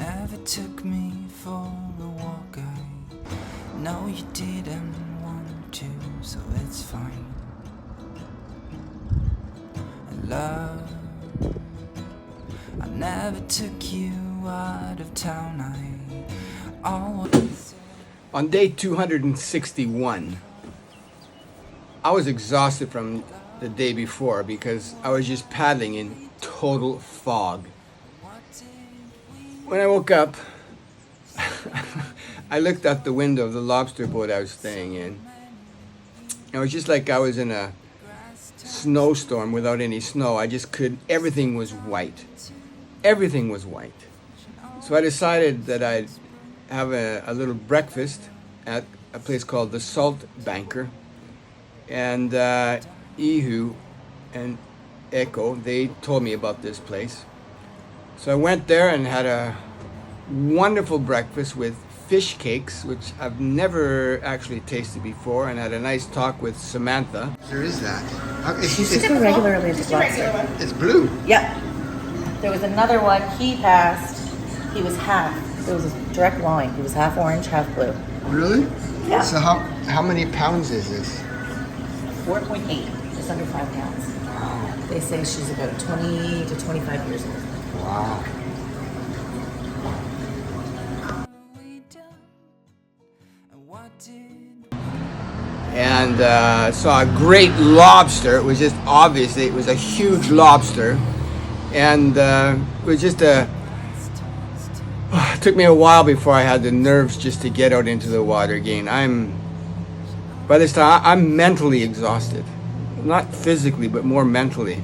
never took me for a walk. I know you didn't want to, so it's fine. And love, I never took you out of town. I always. On day 261, I was exhausted from the day before because I was just paddling in total fog. When I woke up, I looked out the window of the lobster boat I was staying in. It was just like I was in a snowstorm without any snow. Everything was white. Everything was white. So I decided that I'd have a little breakfast at a place called the Salt Banker. And Ihu and Echo, they told me about this place. So I went there and had a wonderful breakfast with fish cakes, which I've never actually tasted before, and had a nice talk with Samantha. There is that. She's just a regular Atlantic lobster. It's blue. Yep. There was another one he passed. He was half. It was a direct line. He was half orange, half blue. Really? Yeah. So how many pounds is this? 4.8. Just under 5 pounds. Wow. They say she's about 20 to 25 years old. Wow. And saw a great lobster. It was just obviously it was a huge lobster, and it was just it took me a while before I had the nerves just to get out into the water again. By this time I'm mentally exhausted, not physically but more mentally,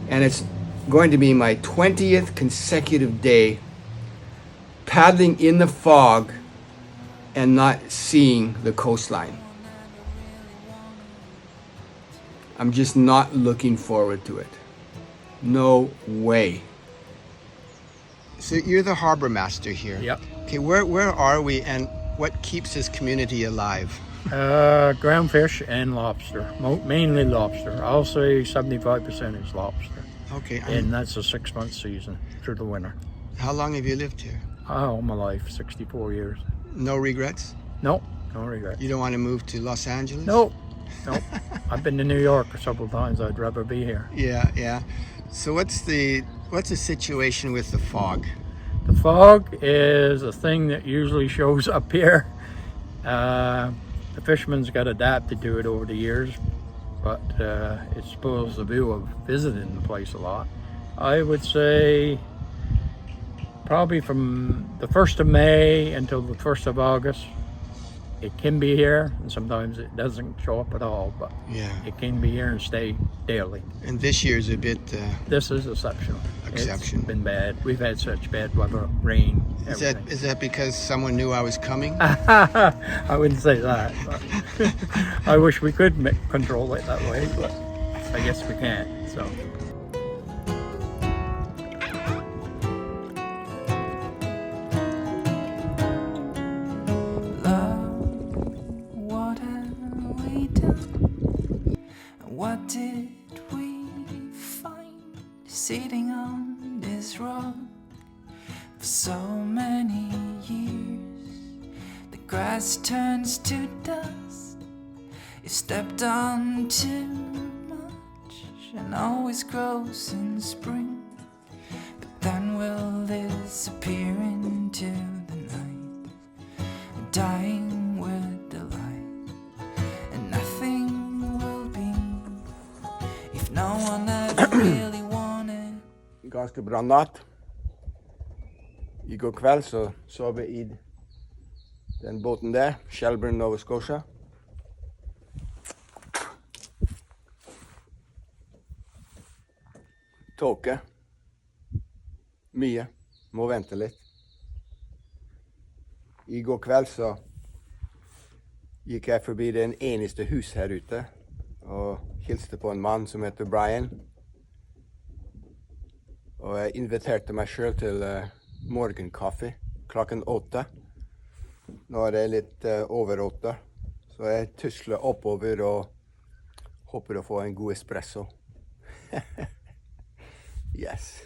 and it's going to be my 20th consecutive day paddling in the fog and not seeing the coastline. I'm just not looking forward to it. No way. So you're the harbor master here. Yep. Okay, where are we and what keeps this community alive? Ground fish and lobster, mainly lobster. I'll say 75% is lobster. Okay. And that's a 6-month season through the winter. How long have you lived here? All my life, 64 years. No regrets? No regrets. You don't want to move to Los Angeles? Nope. I've been to New York several times. I'd rather be here. Yeah. So what's the situation with the fog? The fog is a thing that usually shows up here. The fishermen's got adapted to it over the years, but it spoils the view of visiting the place a lot. I would say probably from the 1st of May until the 1st of August, it can be here, and sometimes it doesn't show up at all, but yeah, it can be here and stay daily. And this year's a bit... this is exceptional. Exception. It's been bad. We've had such bad weather, rain, everything. Is that because someone knew I was coming? I wouldn't say that, but I wish we could control it that way, but I guess we can't, so. What did we find sitting on this rock for so many years? The grass turns to dust. You stepped on too much and always grows in spring, but then will disappear into the night, dying with the light, and nothing no one ever really wanted. Ganske bra natt. I går kveld så sov jeg i den båten der, Shelburne, Nova Scotia. Tåke. Mye. Må vente litt. I går kveld så gikk jeg forbi den eneste hus her ute og hilste på en mann som heter Brian. Og jeg inviterte meg selv til morgenkaffe klokken 8. Nå er det litt over 8, så jeg tusler oppover og håper å få en god espresso. Yes.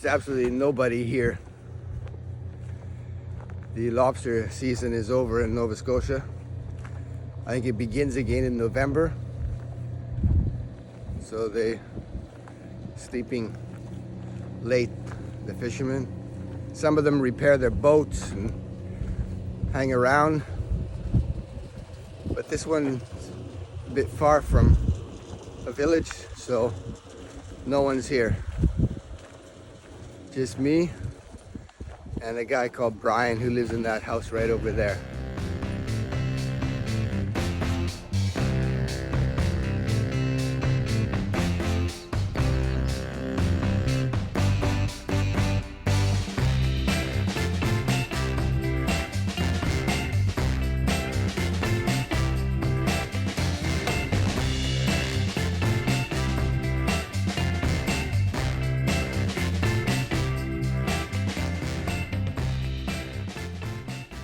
absolutely nobody here. The lobster season is over in Nova Scotia. I think it begins again in November. So they sleeping late, the fishermen. Some of them repair their boats and hang around. But this one's a bit far from a village, so no one's here. Just me and a guy called Brian who lives in that house right over there.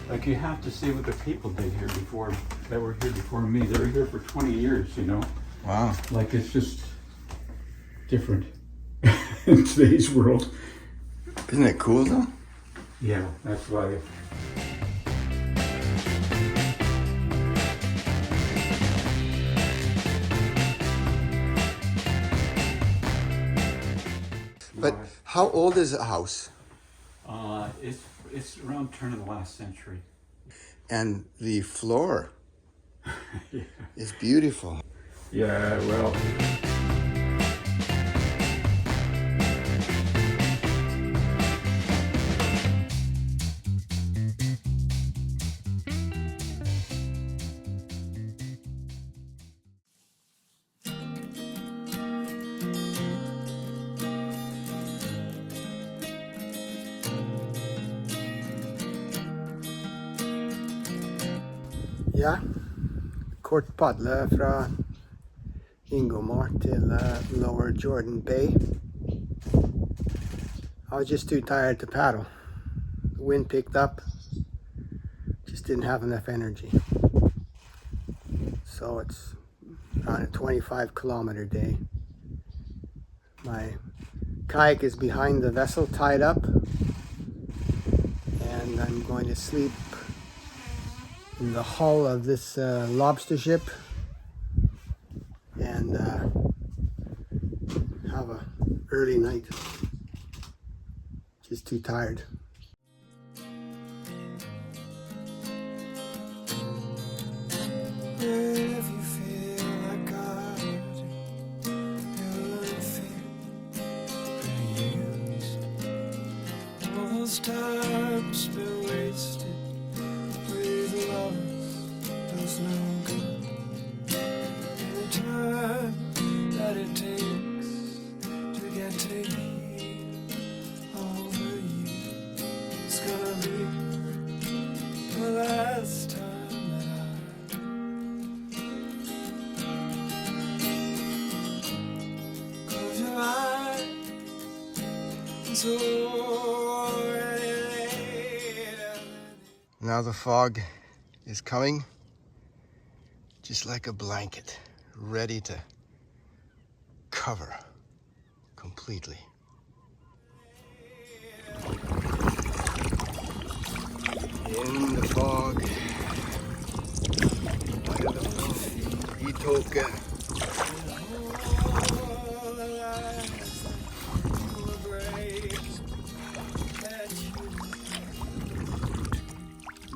Like, you have to see what the people did here before, that were here before me. They were here for 20 years, you know? Wow. Like, it's just different in today's world. Isn't it cool though? Yeah, that's why. But how old is the house? It's around turn of the last century. And the floor Yeah. is beautiful. Yeah, well. Ja, kort paddle fra Ingomar til Lower Jordan Bay. I was just too tired to paddle. The wind picked up, just didn't have enough energy. So it's around a 25-kilometer day. My kayak is behind the vessel, tied up, and I'm going to sleep in the hull of this lobster ship and have a early night. Just too tired. If you feel like I do, you'll feel pretty used. All those times been wasted with lovers does no good. And the time that it takes to get to heal over you, it's gonna be the last time that I close your eyes. So Now the fog is coming, just like a blanket, ready to cover completely. In the fog, Itoka.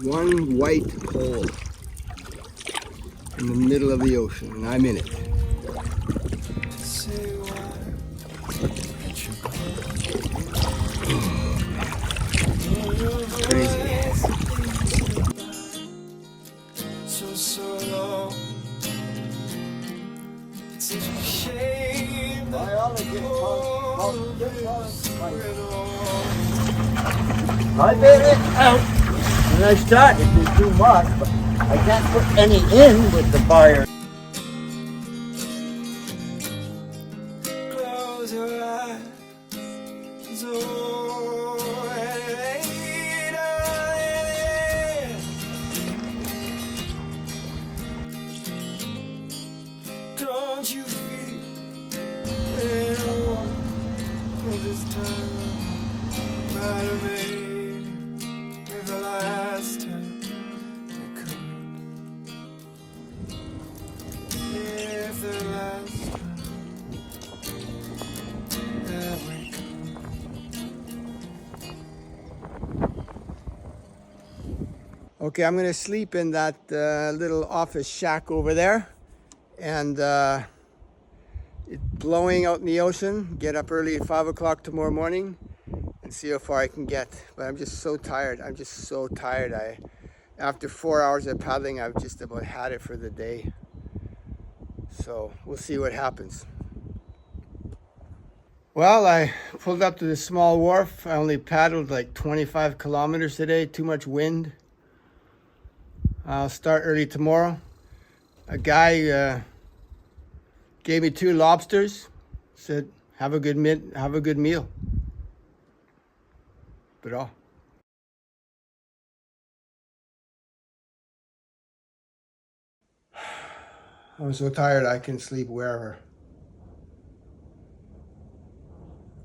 One white pole in the middle of the ocean, and I'm in it. Crazy. So long. It's such a shame that I made it out, and I started to do much, but I can't put any in with the fire. close your eyes. So don't you feel it all for this time? Okay, I'm gonna sleep in that little office shack over there, and it's blowing out in the ocean. Get up early at 5 o'clock tomorrow morning and see how far I can get. But I'm just so tired. I'm just so tired. After 4 hours of paddling, I've just about had it for the day. So we'll see what happens. Well, I pulled up to the small wharf. I only paddled like 25 kilometers today. Too much wind. I'll start early tomorrow. A guy gave me 2 lobsters. Said, have a good meal. Bra. I'm so tired I can sleep wherever.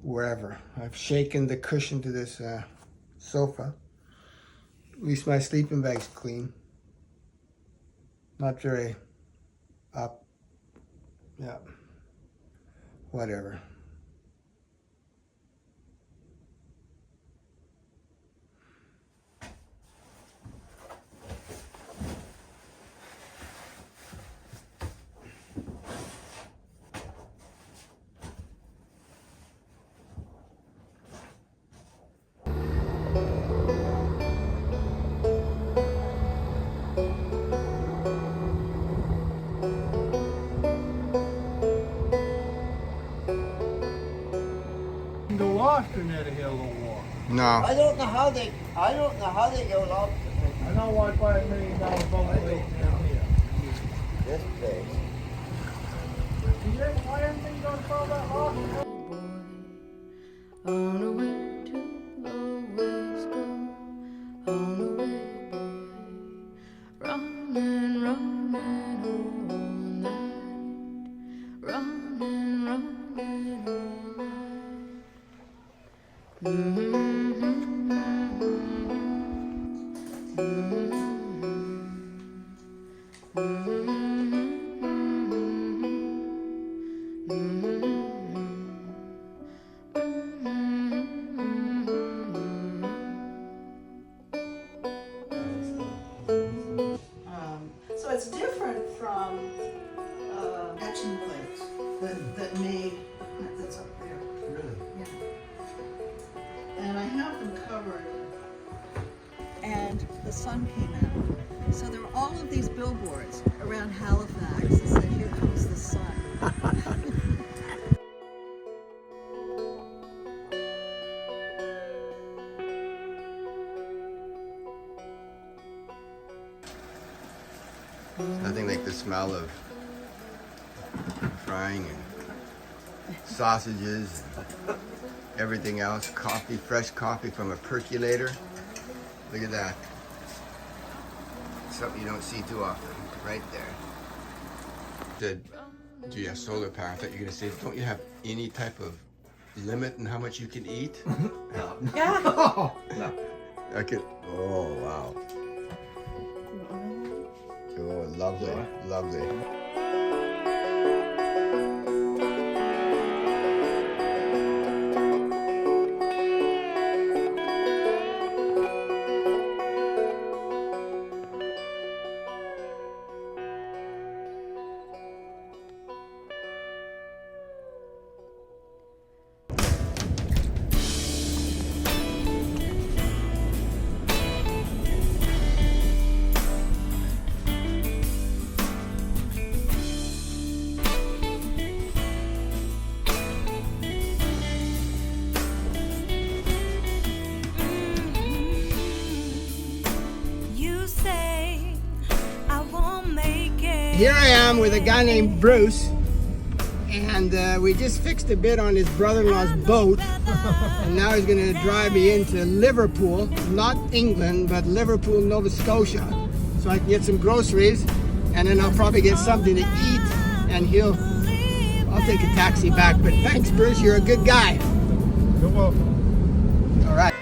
Wherever. I've shaken the cushion to this sofa. At least my sleeping bag's clean. Not very up. Yeah. Whatever. The lobster net a hill of war. No. I don't know how they go lobster fishing I know why $5 million boat lays down here. this big. Why haven't they done all that lobster? On a way to always go. On a way, boy. Running, running all night. Running, running all night. So it's different from etching plates that made, that's up there. Really? Yeah. And I have them covered. And the sun came out. So there were all of these billboards around Halifax that said, "Here comes the sun." Nothing like the smell of frying and sausages and everything else. Coffee, fresh coffee from a percolator. Look at that. Something you don't see too often. Right there. Do you have solar power? I thought you were going to say, don't you have any type of limit in how much you can eat? Yeah. No. I could. Oh, wow. Oh, lovely, lovely. Here I am with a guy named Bruce, and we just fixed a bit on his brother-in-law's boat, and now he's going to drive me into Liverpool, not England, but Liverpool, Nova Scotia, so I can get some groceries, and then I'll probably get something to eat, and I'll take a taxi back. But thanks, Bruce, you're a good guy. You're welcome. All right.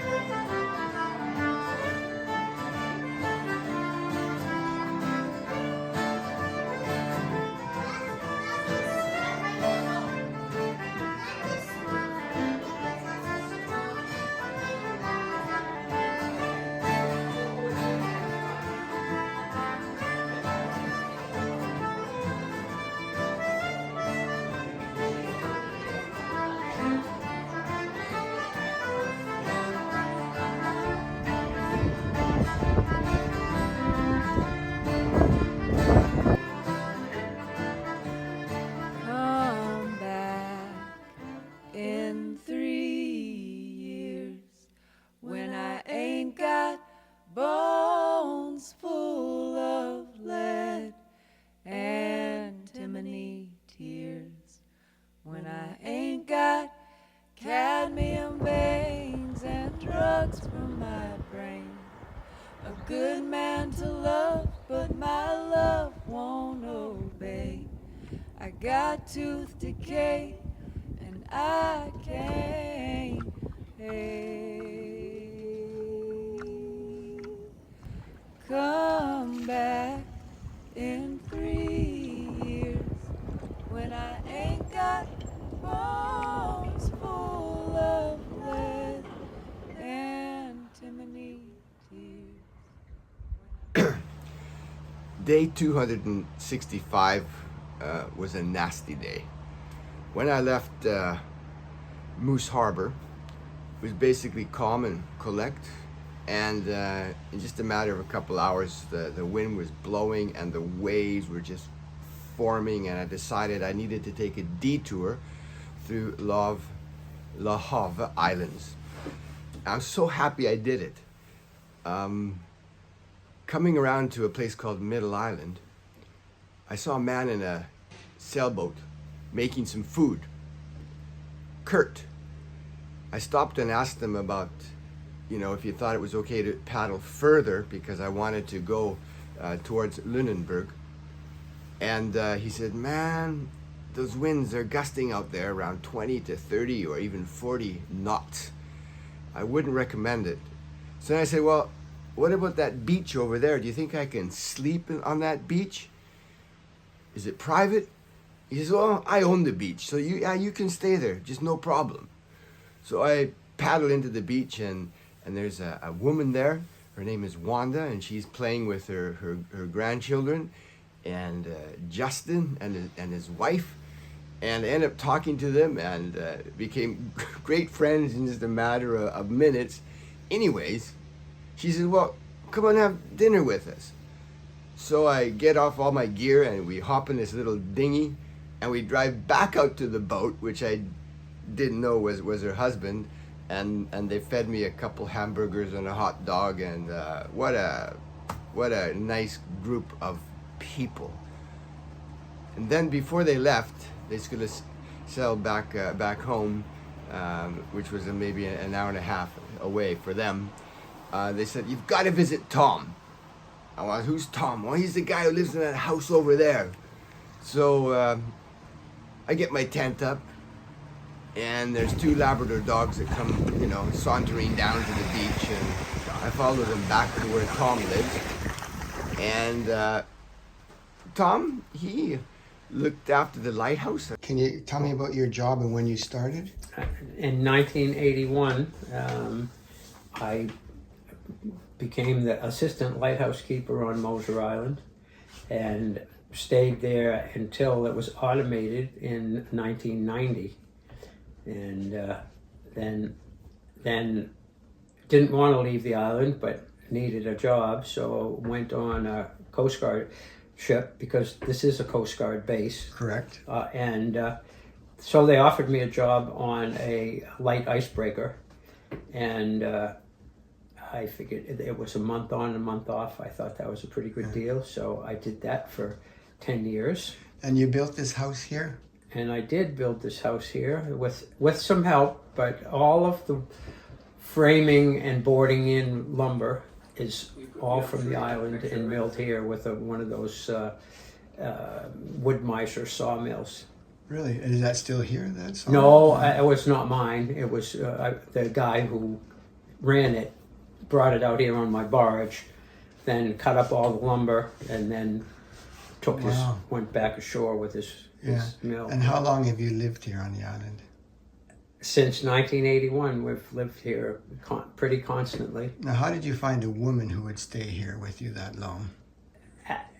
trying to love, but my love won't obey. I got tooth decay, and I can't come back in 3 years when I ain't got bones full of lead and antimony tears. Day 265 was a nasty day. When I left Moose Harbor, it was basically calm and collect, and in just a matter of a couple hours, the wind was blowing and the waves were just forming, and I decided I needed to take a detour through La Havre Islands. I'm so happy I did it. Coming around to a place called Middle Island, I saw a man in a sailboat making some food. Kurt. I stopped and asked him about, if he thought it was okay to paddle further, because I wanted to go towards Lunenburg. And he said, man, those winds are gusting out there around 20 to 30 or even 40 knots. I wouldn't recommend it. So then I said, well, what about that beach over there? Do you think I can sleep on that beach? Is it private? He says, well, I own the beach, so you can stay there, just no problem. So I paddle into the beach, and there's a woman there. Her name is Wanda, and she's playing with her grandchildren, and Justin and his wife. And I ended up talking to them, and became great friends in just a matter of minutes. Anyways, she said, well, come and have dinner with us. So I get off all my gear, and we hop in this little dinghy, and we drive back out to the boat, which I didn't know was her husband, and they fed me a couple hamburgers and a hot dog, and what a nice group of people. And then before they left, they was gonna sail back home, which was maybe an hour and a half away for them. They said, you've got to visit Tom. I went, who's Tom? Well, he's the guy who lives in that house over there. So I get my tent up, and there's two Labrador dogs that come, sauntering down to the beach, and I follow them back to where Tom lives. And Tom, he looked after the lighthouse. Can you tell me about your job and when you started? In 1981, I became the assistant lighthouse keeper on Moser Island, and stayed there until it was automated in 1990. And then didn't want to leave the island, but needed a job, so went on a Coast Guard ship, because this is a Coast Guard base. Correct. So they offered me a job on a light icebreaker, and I figured it was a month on, a month off. I thought that was a pretty good deal, so I did that for 10 years. And you built this house here? And I did build this house here with some help, but all of the framing and boarding in lumber is all from the island and milled here with one of those Woodmiser sawmills. Really? Is that still here? That's No, it was not mine. It was the guy who ran it, brought it out here on my barge, then cut up all the lumber, and then went back ashore with his mill. And how long have you lived here on the island? Since 1981, we've lived here pretty constantly. Now, how did you find a woman who would stay here with you that long?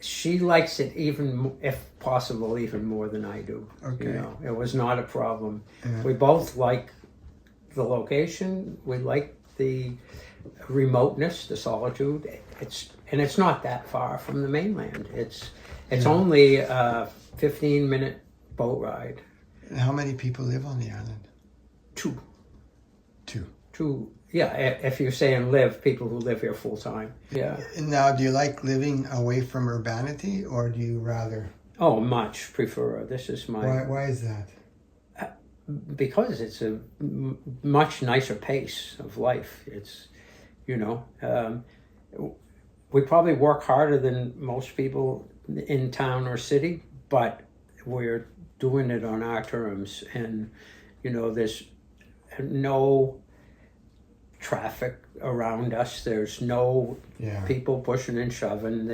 She likes it even, if possible, even more than I do. Okay. It was not a problem. Yeah. We both like the location. We like the remoteness, the solitude. It's not that far from the mainland. It's only a 15-minute boat ride. And how many people live on the island? Two. Two. Yeah, if you're saying people who live here full time. Yeah. Now, do you like living away from urbanity, or do you rather? Oh, much prefer. This is my. Why is that? Because it's a much nicer pace of life. It's, we probably work harder than most people in town or city, but we're doing it on our terms. And, you know, there's no traffic around us. There's no people pushing and shoving.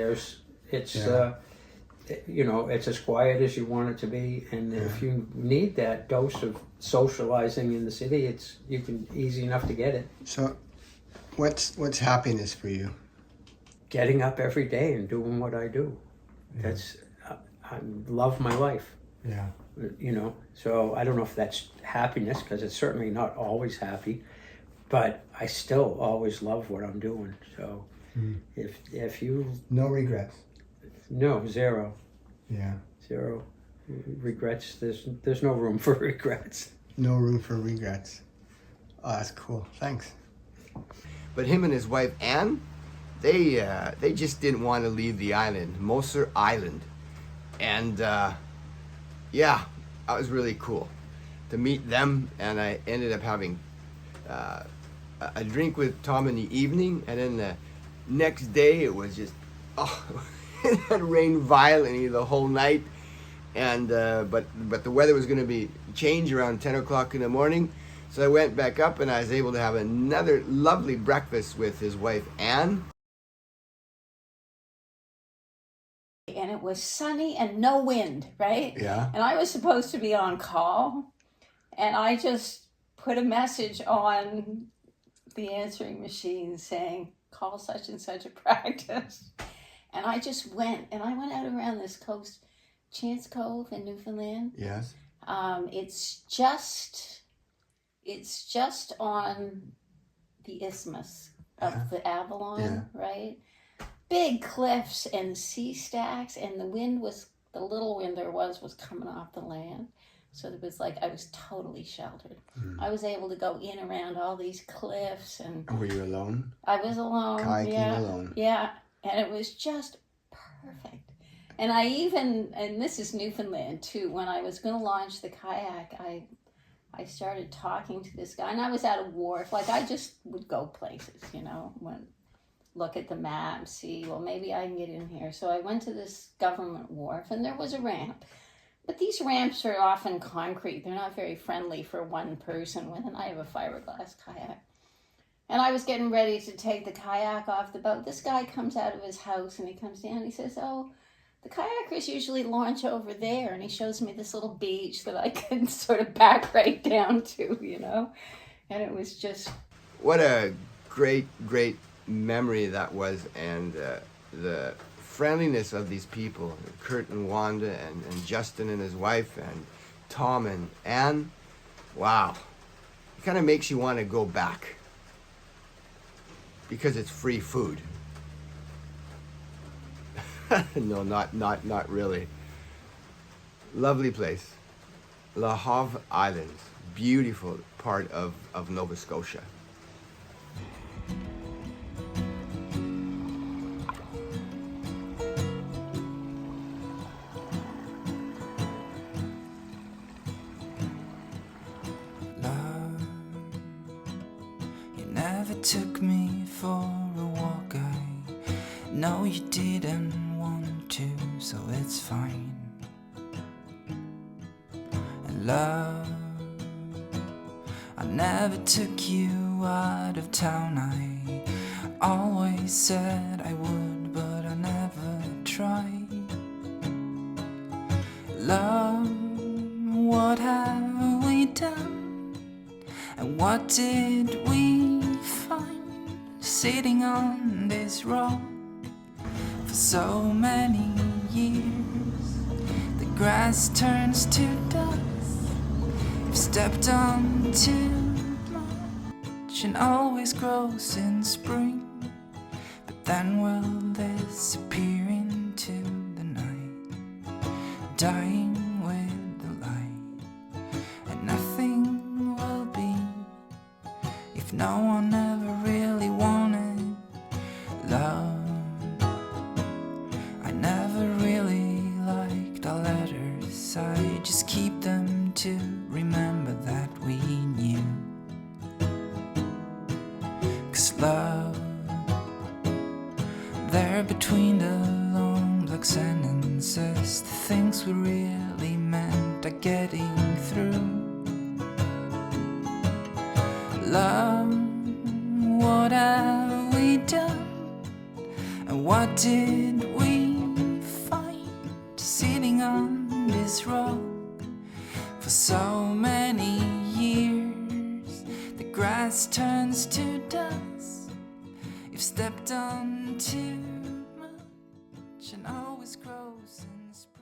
You know, it's as quiet as you want it to be. And if you need that dose of socializing in the city, you can easy enough to get it. So, what's happiness for you? Getting up every day and doing what I do. That's I love my life. Yeah. You know, so I don't know if that's happiness, because it's certainly not always happy, but I still always love what I'm doing. So if you No regrets. no zero. Yeah. Zero regrets. There's no room for regrets. No room for regrets. Oh, that's cool. Thanks. But him and his wife Anne, they just didn't want to leave the island, Moser Island, and yeah, that was really cool to meet them. And I ended up having a drink with Tom in the evening, and then the next day it was just it had rained violently the whole night, and but the weather was going to be change around 10 o'clock in the morning, so I went back up and I was able to have another lovely breakfast with his wife Anne. And it was sunny and no wind, right? Yeah. And I was supposed to be on call, and I just put a message on the answering machine saying, call such and such a practice. And I just went, and I went out around this coast, Chance Cove in Newfoundland. Yes. It's just on the isthmus of the Avalon, right? Big cliffs and sea stacks, and the little wind there was coming off the land. So there was I was totally sheltered. I was able to go in around all these cliffs. And Were you alone? I was alone. Kayaking alone. Yeah, and it was just perfect. And and this is Newfoundland too, when I was going to launch the kayak, I started talking to this guy, and I was at a wharf. I just would go places, you know, look at the map, see, well, maybe I can get in here. So I went to this government wharf, and there was a ramp. But these ramps are often concrete. They're not very friendly for one person, and I have a fiberglass kayak. And I was getting ready to take the kayak off the boat. This guy comes out of his house, and he comes down, and he says, oh, the kayakers usually launch over there. And he shows me this little beach that I can sort of back right down to, you know. And it was just... What a great memory that was, and the friendliness of these people, Kurt and Wanda and Justin and his wife and Tom and Anne. Wow. It kind of makes you want to go back because it's free food. No, not really. Lovely place. La Havre Islands, beautiful part of Nova Scotia. Never took me for a walk. I know you didn't want to, so it's fine. And love, I never took you out of town. I always said I would, but I never tried. Love, what have we done? And what did we find sitting on this rock for so many years? The grass turns to dust. You've stepped on too much, and always grows in spring, but then will disappear into the night, dying with the light, and nothing will be if no one ever really wanted love. I never really liked our letters, I just keep them to remember that we knew. 'Cause love, there looks and insists the things we really meant are getting through. Love, what have we done? And what did we find sitting on this rock for so many years? The grass turns to dust. You've stepped on too much and always grows in spring.